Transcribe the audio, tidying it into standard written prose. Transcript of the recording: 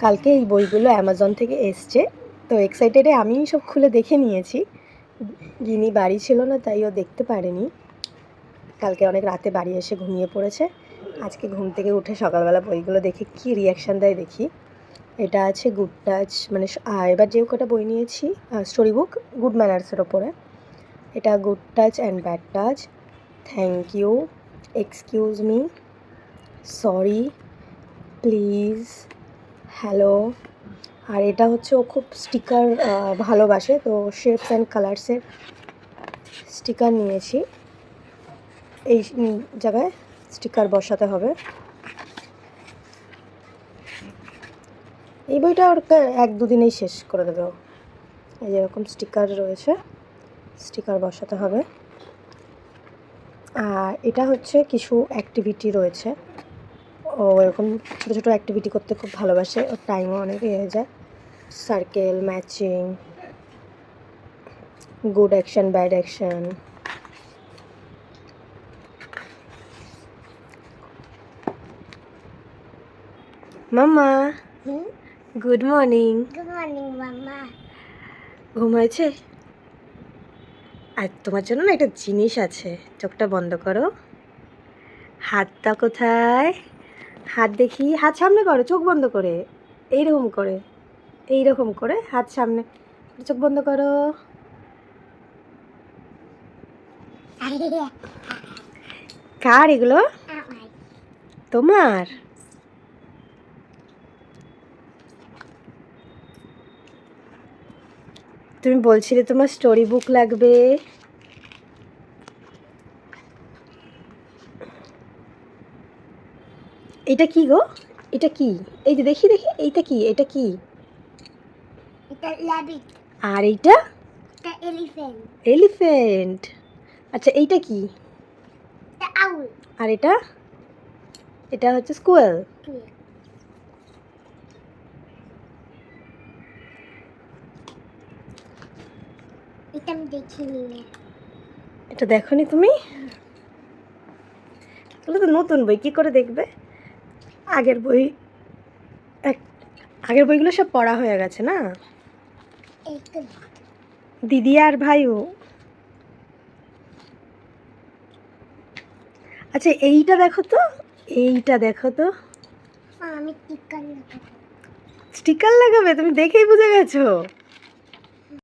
কালকে এই বইগুলো অ্যামাজন থেকে এসছে, তো এক্সাইটেডে আমি সব খুলে দেখে নিয়েছি। গিনি বাড়ি ছিল না, তাই ও দেখতে পারেনি। কালকে অনেক রাতে বাড়ি এসে ঘুমিয়ে পড়েছে। আজকে ঘুম থেকে উঠে সকালবেলা বইগুলো দেখে কী রিয়াকশান দেয় দেখি। এটা আছে গুড টাচ, মানে এবার যে কটা বই নিয়েছি স্টোরি বুক গুড ম্যানার্সের ওপরে। এটা good touch and bad touch, thank you, excuse me, sorry, please, hello. আর এটা হচ্ছে ও খুব স্টিকার ভালোবাসে, তো শেপস অ্যান্ড কালার্সের স্টিকার নিয়েছি। এই জায়গায় স্টিকার বসাতে হবে। এই বইটা ওর 1-2 দিনেই শেষ করে দেবে। এই যেরকম স্টিকার রয়েছে, স্টিকার বসাতে হবে। আর এটা হচ্ছে কিছু অ্যাক্টিভিটি রয়েছে, ও এরকম ছোটো ছোটো অ্যাক্টিভিটি করতে খুব ভালোবাসে, ওর টাইমও অনেক হয়ে যায়। Circle, matching, good action, bad action. Mamma good morning. Good morning mamma. ঘুম হয়েছে? আর তোমার জন্য না একটা জিনিস আছে, চোখটা বন্ধ করো। হাতটা কোথায়? হাত দেখি, হাত সামনে করো, চোখ বন্ধ করে, এইরকম করে, এইরকম করে হাত সামনে, চোখ বন্ধ করো। কার এগুলো? তোমার? তুমি বলছিলে তোমার স্টোরি বুক লাগবে। এটা কি গো? এটা কি? এই যে দেখি দেখি, এইটা কি? এটা কি? এটা র্যাবিট। আর এইটা? এটা এলিফ্যান্ট। এলিফ্যান্ট। আচ্ছা এইটা কি? এটা আউল। আর এটা? এটা হচ্ছে স্কুয়েল। এটা আমি দেখিনি না। এটা দেখোনি তুমি? এগুলো তো নতুন বই, কি করে দেখবে? আগের বই, আগের বইগুলো সব পড়া হয়ে গেছে না। দিদি আর ভাইও। আচ্ছা এইটা দেখো তো, এইটা দেখো তো। আমি স্টিকার লাগাবো। স্টিকার লাগাবে? তুমি দেখেই বুঝে গেছো।